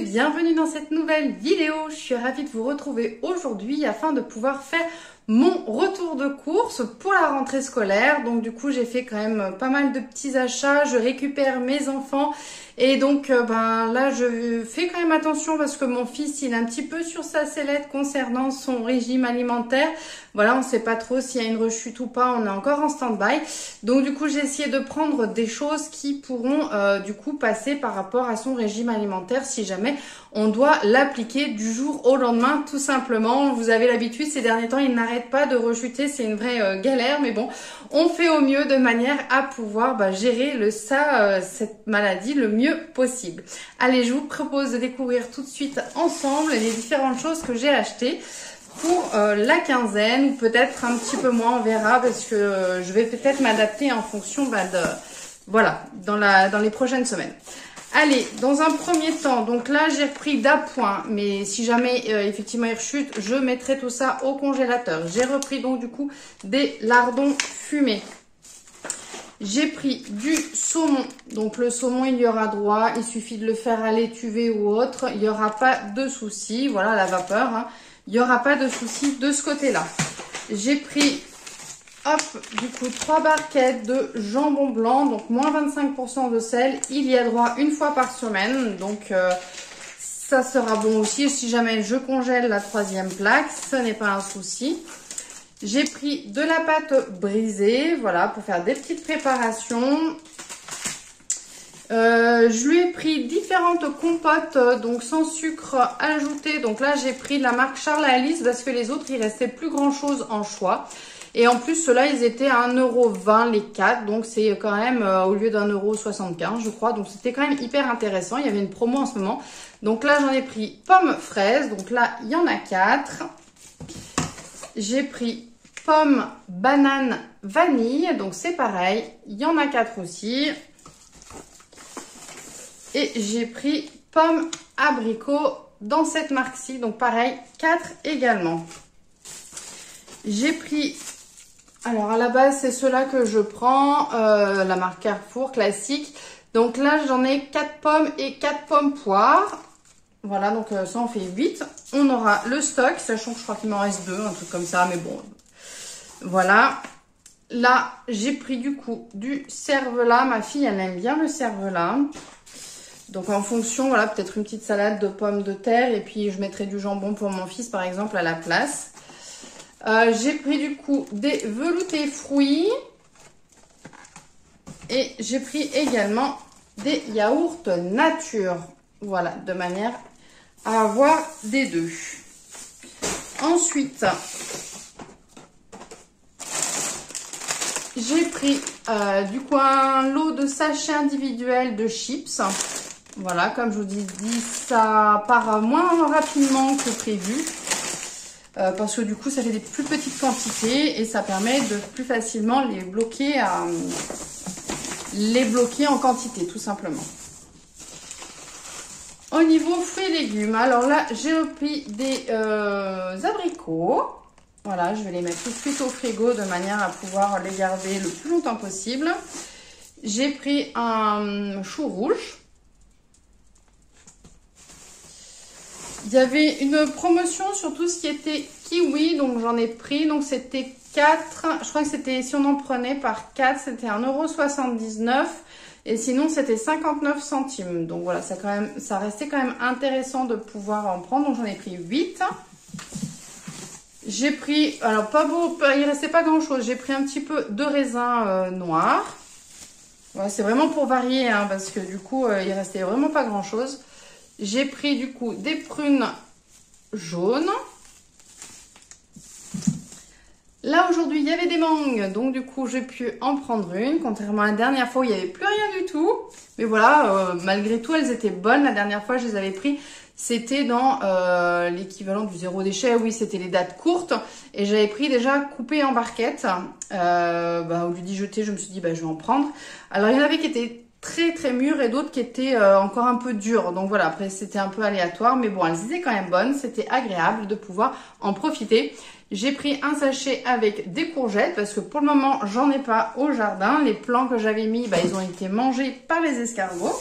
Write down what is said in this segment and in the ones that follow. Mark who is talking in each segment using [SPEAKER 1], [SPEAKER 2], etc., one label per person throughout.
[SPEAKER 1] et bienvenue dans cette nouvelle vidéo. Je suis ravie de vous retrouver aujourd'hui afin de pouvoir faire mon retour de course pour la rentrée scolaire. Donc du coup j'ai fait quand même pas mal de petits achats, je récupère mes enfants et donc là je fais quand même attention parce que mon fils il est un petit peu sur sa sellette concernant son régime alimentaire. Voilà, on ne sait pas trop s'il y a une rechute ou pas, on est encore en stand-by. Donc du coup j'ai essayé de prendre des choses qui pourront du coup passer par rapport à son régime alimentaire si jamais on doit l'appliquer du jour au lendemain tout simplement. Vous avez l'habitude, ces derniers temps il n'arrête pas de rechuter, c'est une vraie galère, mais bon, on fait au mieux de manière à pouvoir gérer cette maladie le mieux possible. Allez, je vous propose de découvrir tout de suite ensemble les différentes choses que j'ai achetées pour la quinzaine, ou peut-être un petit peu moins, on verra, parce que je vais peut-être m'adapter en fonction dans les prochaines semaines. Allez, dans un premier temps, donc là j'ai repris d'appoint, mais si jamais effectivement il rechute, je mettrai tout ça au congélateur. J'ai repris donc du coup des lardons fumés. J'ai pris du saumon, donc le saumon il y aura droit, il suffit de le faire à l'étuvée ou autre, il n'y aura pas de souci, voilà la vapeur, hein. Il n'y aura pas de souci de ce côté-là. J'ai pris, du coup 3 barquettes de jambon blanc, donc moins 25% de sel, il y a droit une fois par semaine, donc ça sera bon aussi, si jamais je congèle la 3e plaque, ce n'est pas un souci. J'ai pris de la pâte brisée, voilà, pour faire des petites préparations. Je lui ai pris différentes compotes, donc sans sucre ajouté. Donc là, j'ai pris de la marque Charles et Alice parce que les autres, il restait plus grand chose en choix. Et en plus, ceux-là, ils étaient à 1,20 € les 4. Donc c'est quand même au lieu d'1,75 €, je crois. Donc c'était quand même hyper intéressant. Il y avait une promo en ce moment. Donc là, j'en ai pris pommes fraises. Donc là, il y en a 4. J'ai pris pommes, banane, vanille. Donc c'est pareil. Il y en a 4 aussi. Et j'ai pris pommes, abricots dans cette marque-ci. Donc pareil, 4 également. J'ai pris, alors à la base c'est ceux-là que je prends, la marque Carrefour classique. Donc là j'en ai 4 pommes et 4 pommes poires. Voilà, donc ça en fait 8. On aura le stock, sachant que je crois qu'il m'en reste 2, un truc comme ça, mais bon. Voilà. Là, j'ai pris du coup du cervelas. Ma fille, elle aime bien le cervelas. Donc en fonction, voilà, peut-être une petite salade de pommes de terre. Et puis je mettrai du jambon pour mon fils, par exemple, à la place. J'ai pris du coup des veloutés fruits. Et j'ai pris également des yaourts nature. Voilà, de manière à avoir des deux. Ensuite, j'ai pris du coup un lot de sachets individuels de chips. Voilà, comme je vous dis, ça part moins rapidement que prévu. Parce que du coup, ça fait des plus petites quantités et ça permet de plus facilement les bloquer en quantité, tout simplement. Au niveau fruits et légumes, alors là, j'ai pris des abricots. Voilà, je vais les mettre tout de suite au frigo de manière à pouvoir les garder le plus longtemps possible. J'ai pris un chou rouge. Il y avait une promotion sur tout ce qui était kiwi, donc j'en ai pris. Donc c'était 4, je crois que c'était, si on en prenait par 4, c'était 1,79 € et sinon c'était 59 centimes. Donc voilà, ça restait quand même intéressant de pouvoir en prendre. Donc j'en ai pris 8. J'ai pris, alors pas beau, il restait pas grand chose. J'ai pris un petit peu de raisin noir. Voilà, c'est vraiment pour varier, hein, parce que du coup, il restait vraiment pas grand chose. J'ai pris du coup des prunes jaunes. Là aujourd'hui il y avait des mangues, donc du coup j'ai pu en prendre une, contrairement à la dernière fois où il n'y avait plus rien du tout. Mais voilà, malgré tout elles étaient bonnes. La dernière fois je les avais pris, c'était dans l'équivalent du zéro déchet. Oui, c'était les dates courtes et j'avais pris déjà coupé en barquettes. Au lieu d'y jeter, je me suis dit je vais en prendre. Alors il y en avait qui étaient très très mûres et d'autres qui étaient encore un peu dures. Donc voilà, après c'était un peu aléatoire, mais bon, elles étaient quand même bonnes. C'était agréable de pouvoir en profiter. J'ai pris un sachet avec des courgettes parce que pour le moment, j'en ai pas au jardin. Les plants que j'avais mis, ils ont été mangés par les escargots.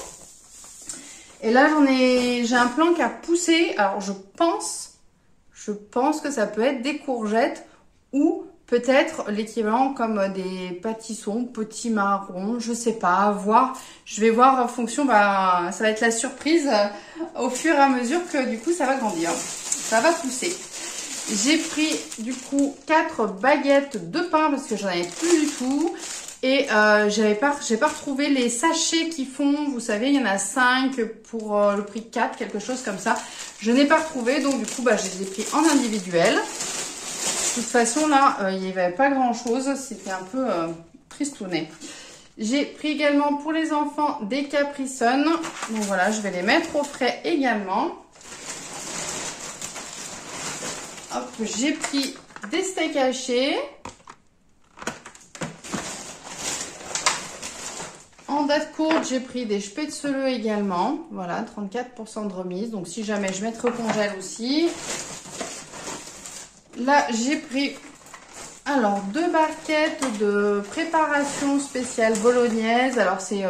[SPEAKER 1] Et là, j'ai un plan qui a poussé. Alors, je pense que ça peut être des courgettes ou peut-être l'équivalent comme des pâtissons, petits marrons, je sais pas, à voir. Je vais voir en fonction, ça va être la surprise au fur et à mesure que du coup ça va grandir. Ça va pousser. J'ai pris du coup 4 baguettes de pain parce que j'en avais plus du tout. Et j'ai pas retrouvé les sachets qui font, vous savez, il y en a 5 pour le prix de 4, quelque chose comme ça. Je n'ai pas retrouvé, donc du coup, je les ai pris en individuel. De toute façon, là, il n'y avait pas grand-chose, c'était un peu tristounet. J'ai pris également pour les enfants des Capri Sun. Donc voilà, je vais les mettre au frais également. Hop, j'ai pris des steaks hachés. En date courte, j'ai pris des spätzle également. Voilà, 34% de remise. Donc, si jamais je mettrai au congèle aussi. Là, j'ai pris, alors, 2 barquettes de préparation spéciale bolognaise. Alors, c'est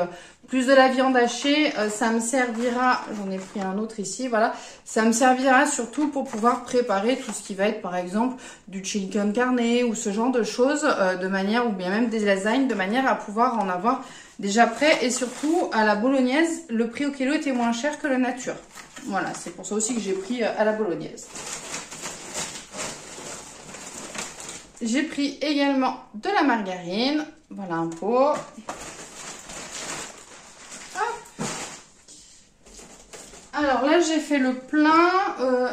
[SPEAKER 1] plus de la viande hachée. Ça me servira, j'en ai pris un autre ici, voilà. Ça me servira surtout pour pouvoir préparer tout ce qui va être, par exemple, du chili con carne ou ce genre de choses, de manière, ou bien même des lasagnes, de manière à pouvoir en avoir déjà prêt. Et surtout, à la bolognaise, le prix au kilo était moins cher que la nature. Voilà, c'est pour ça aussi que j'ai pris à la bolognaise. J'ai pris également de la margarine. Voilà un pot. Alors là, j'ai fait le plein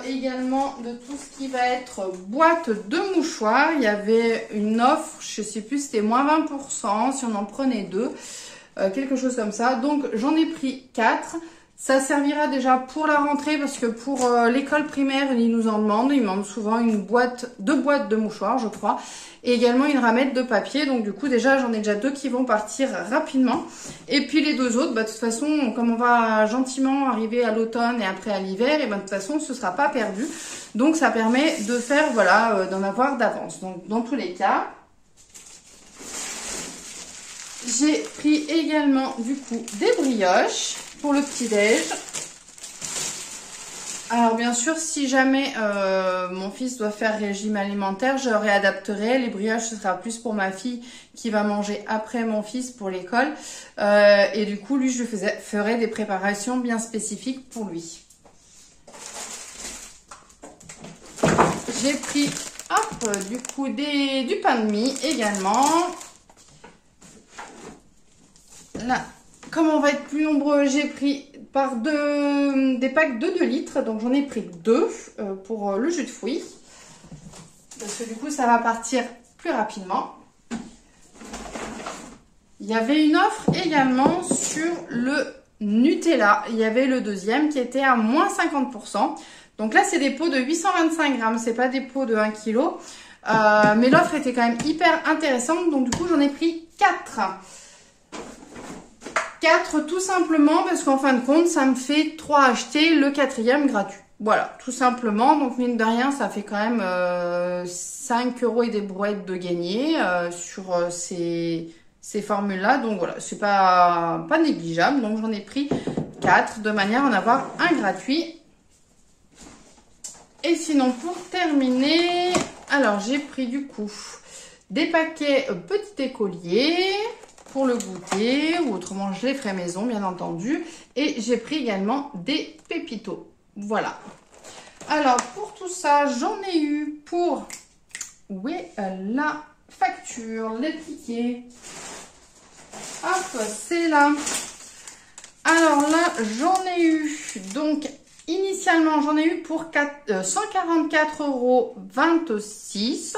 [SPEAKER 1] également de tout ce qui va être boîte de mouchoirs. Il y avait une offre, je ne sais plus, c'était moins 20% si on en prenait 2. Quelque chose comme ça. Donc, j'en ai pris 4. Ça servira déjà pour la rentrée parce que pour l'école primaire, ils nous en demandent. Ils demandent souvent 2 boîtes de mouchoirs, je crois. Et également une ramette de papier. Donc, du coup, déjà, j'en ai déjà 2 qui vont partir rapidement. Et puis, les 2 autres, de toute façon, comme on va gentiment arriver à l'automne et après à l'hiver, et de toute façon, ce sera pas perdu. Donc, ça permet de faire, voilà, d'en avoir d'avance. Donc, dans tous les cas, j'ai pris également, du coup, des brioches pour le petit-déj. Alors, bien sûr, si jamais mon fils doit faire régime alimentaire, je réadapterai. Les brioches, ce sera plus pour ma fille qui va manger après mon fils pour l'école. Et du coup, lui, je ferai des préparations bien spécifiques pour lui. J'ai pris, hop, du coup, du pain de mie également. Là, comme on va être plus nombreux, j'ai pris des packs de 2 litres. Donc, j'en ai pris 2 pour le jus de fruits. Parce que du coup, ça va partir plus rapidement. Il y avait une offre également sur le Nutella. Il y avait le deuxième qui était à moins 50%. Donc là, c'est des pots de 825 grammes. C'est pas des pots de 1 kg. Mais l'offre était quand même hyper intéressante. Donc, du coup, j'en ai pris 4. 4 tout simplement parce qu'en fin de compte, ça me fait 3 achetés, le 4e gratuit. Voilà, tout simplement. Donc, mine de rien, ça fait quand même 5 € et des brouettes de gagner sur ces formules-là. Donc, voilà, c'est pas négligeable. Donc, j'en ai pris 4 de manière à en avoir un gratuit. Et sinon, pour terminer, alors, j'ai pris du coup des paquets petit écolier pour le goûter, ou autrement je les ferai maison bien entendu. Et j'ai pris également des pépitos. Voilà. Alors pour tout ça, j'en ai eu pour, où est la facture, les tickets. Hop, c'est là. Alors là, j'en ai eu, donc initialement j'en ai eu pour 144,26 €.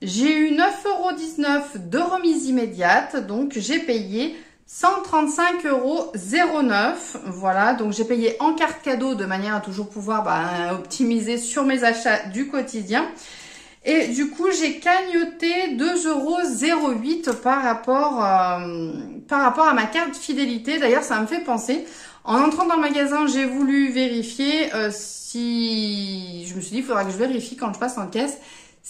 [SPEAKER 1] J'ai eu 9,19 € de remise immédiate, donc j'ai payé 135,09 €. Voilà, donc j'ai payé en carte cadeau de manière à toujours pouvoir optimiser sur mes achats du quotidien. Et du coup, j'ai cagnoté 2,08 € par rapport à ma carte fidélité. D'ailleurs, ça me fait penser, en entrant dans le magasin, j'ai voulu vérifier je me suis dit, il faudra que je vérifie quand je passe en caisse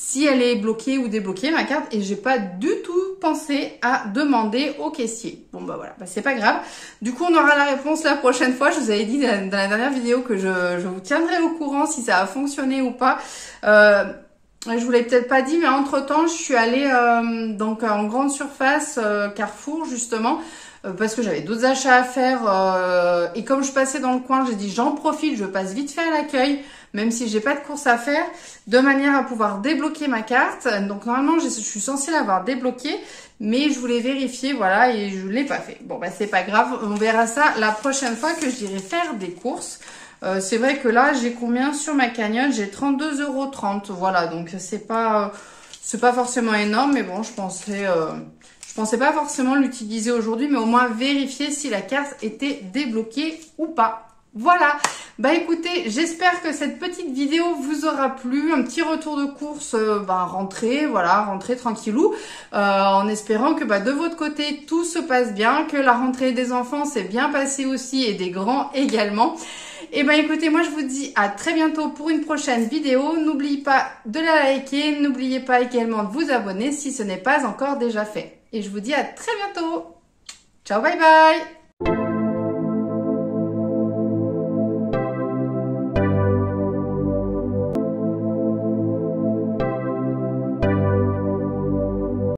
[SPEAKER 1] si elle est bloquée ou débloquée ma carte, et j'ai pas du tout pensé à demander au caissier. Bon bah voilà, bah, c'est pas grave. Du coup on aura la réponse la prochaine fois. Je vous avais dit dans la dernière vidéo que je vous tiendrai au courant si ça a fonctionné ou pas. Je vous l'ai peut-être pas dit, mais entre temps je suis allée donc en grande surface Carrefour justement. Parce que j'avais d'autres achats à faire et comme je passais dans le coin, j'ai dit j'en profite, je passe vite fait à l'accueil, même si j'ai pas de course à faire, de manière à pouvoir débloquer ma carte. Donc normalement je suis censée l'avoir débloquée, mais je voulais vérifier, voilà, et je l'ai pas fait. Bon bah c'est pas grave, on verra ça la prochaine fois que j'irai faire des courses. C'est vrai que là j'ai combien sur ma cagnotte? J'ai 32,30 €, voilà, donc c'est pas forcément énorme, mais bon je pensais pas forcément l'utiliser aujourd'hui, mais au moins vérifier si la carte était débloquée ou pas. Voilà, bah écoutez, j'espère que cette petite vidéo vous aura plu, un petit retour de course, rentrée, voilà, rentrée tranquillou, en espérant que de votre côté tout se passe bien, que la rentrée des enfants s'est bien passée aussi et des grands également. Et écoutez, moi je vous dis à très bientôt pour une prochaine vidéo. N'oubliez pas de la liker, n'oubliez pas également de vous abonner si ce n'est pas encore déjà fait. Et je vous dis à très bientôt. Ciao, bye bye!